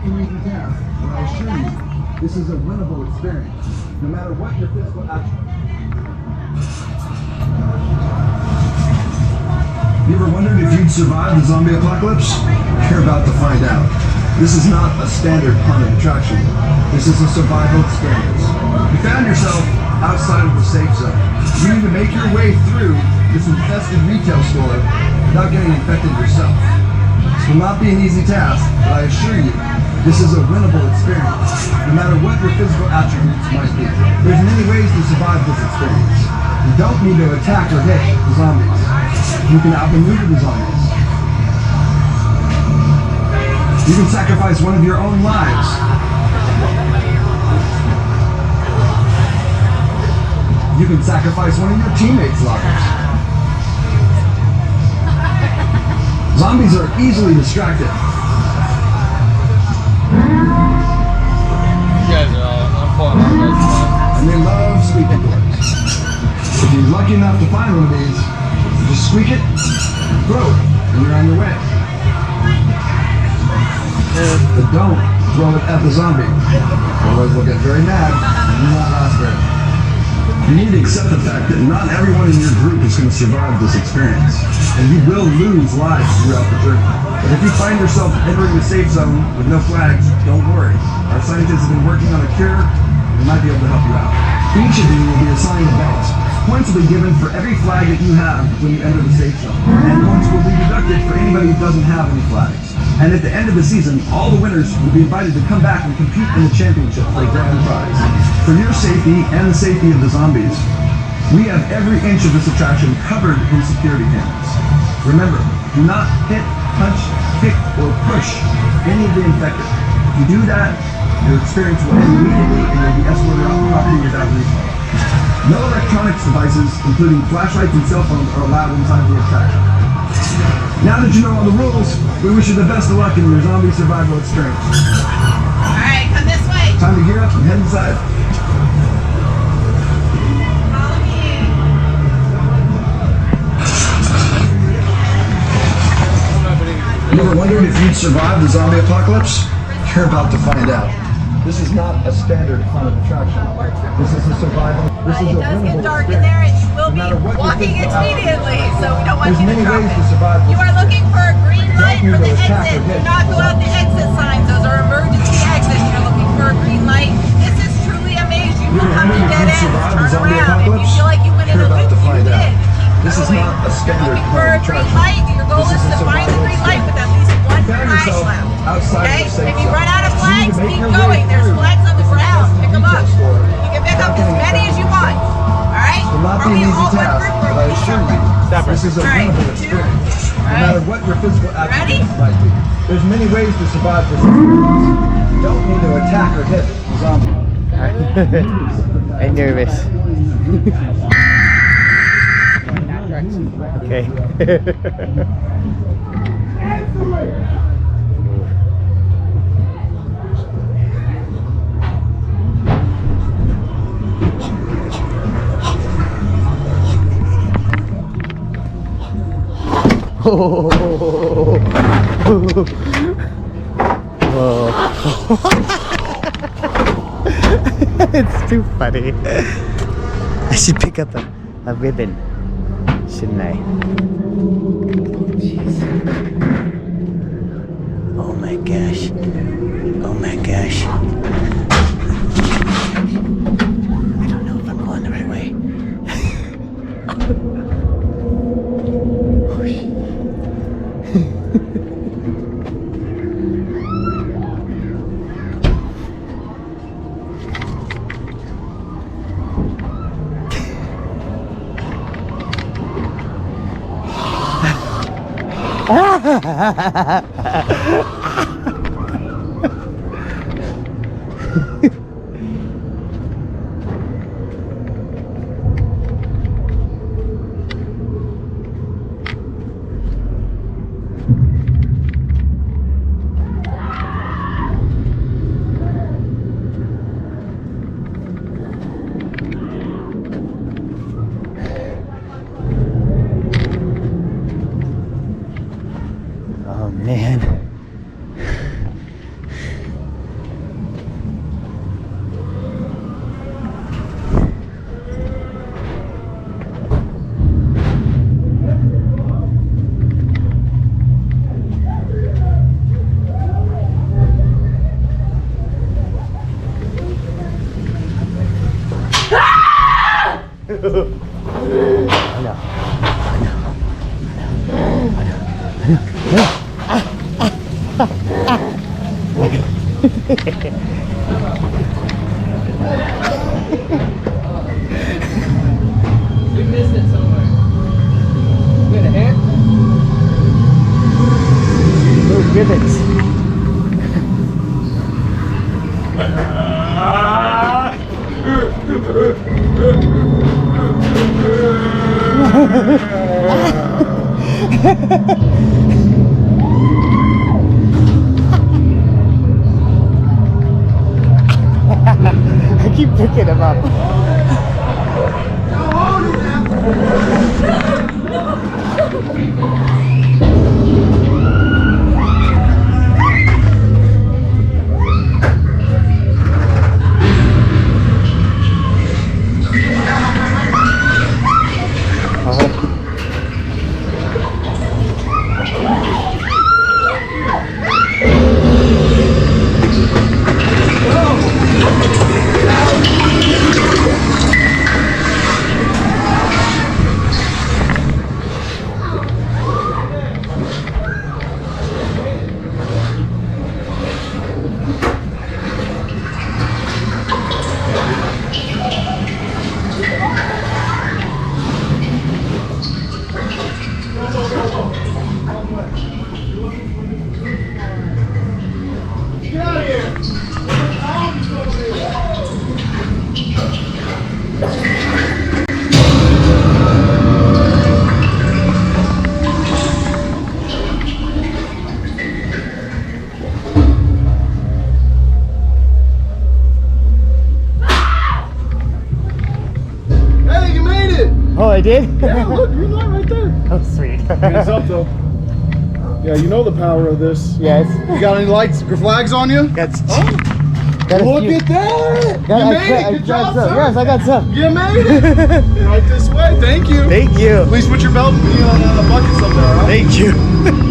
not an easy task, but I assure you, this is a winnable experience, no matter what your physical action. You ever wondered if you'd survive the zombie apocalypse? You're about to find out. This is not a standard haunted attraction. This is a survival experience. You found yourself outside of the safe zone. You need to make your way through this infested retail store without getting infected yourself. This will not be an easy task, but I assure you, this is a winnable experience, no matter what your physical attributes might be. There's many ways to survive this experience. You don't need to attack or hit the zombies. You can outmaneuver the zombies. You can sacrifice one of your own lives. You can sacrifice one of your teammates' lives. Zombies are easily distracted. You guys are all, I'm pulling on guys. And they love squeak doors. If you're lucky enough to find one of these, just squeak it, throw it, and you're on your way. But don't throw it at the zombie, otherwise they'll get very mad and will not last very long. You need to accept the fact that not everyone in your group is going to survive this experience, and you will lose lives throughout the journey. But if you find yourself entering the safe zone with no flags, don't worry. Our scientists have been working on a cure, and they might be able to help you out. Each of you will be assigned a belt. Points will be given for every flag that you have when you enter the safe zone, and points will be deducted for anybody who doesn't have any flags. And at the end of the season, all the winners will be invited to come back and compete in the championship for a grand prize. For your safety and the safety of the zombies, we have every inch of this attraction covered in security cameras. Remember, do not hit, punch, kick, or push any of the infected. If you do that, your experience will end immediately and you'll be escorted off the property without refund. No electronics devices, including flashlights and cell phones, are allowed inside the attraction. Now that you know all the rules, we wish you the best of luck in your zombie survival experience. Alright, come this way. Time to gear up and head inside. Follow me. You ever wondered if you'd survive the zombie apocalypse? You're about to find out. This is not a standard haunted attraction. This is a survival. This is It a does get winnable dark in experience. there and you will No be matter what your walking physical immediately, so we don't want There's you to many drop ways it. to survive this. You are looking for a green light You for the don't need to attack exit. or Do hit. not go out the exit signs. Those are emergency exits. You're looking for a green light. This is truly a maze. You will have to dead ends. Turn around. If you feel like you went in a You're about loop, to you find did. out. Keep This is going. not a standard You're looking for a haunted green attraction. light. Your goal This is is a to find the survival green light with at experience. least one Found flash yourself left. outside Okay? of the safe If you zone. run out of You need flags, to make keep your way going. There's through flags on the this ground. infested Pick them up. retail store You can pick up without as getting many as you want. Alright? It will not Are be we an easy all one task, group or but are I we assure you, separate? this is a Alright, winnable 2. experience. No Alright. matter what your physical Ready? attributes might be. There's many ways to survive this experience. You don't need to attack or hit the zombie. I'm nervous. Okay. It's too funny. I should pick up a ribbon, shouldn't I? Jeez. Oh my gosh. Oh my gosh. I don't know if I'm going the right way. Oh, shit. Oh man. We missed it somewhere. We had a hand? Those rivets. I keep picking him up. Hey, you made it! Oh, I did? Yeah, look, green light right there. Oh, sweet. Hands up, though. Yeah, you know the power of this. Yes. You got any lights or flags on you? That's Look at that! You made it! Good job, sir! Yes, I got some. You made it! Right this way, thank you. Thank you. Please put your belt in the buckets up there, all right? Thank you.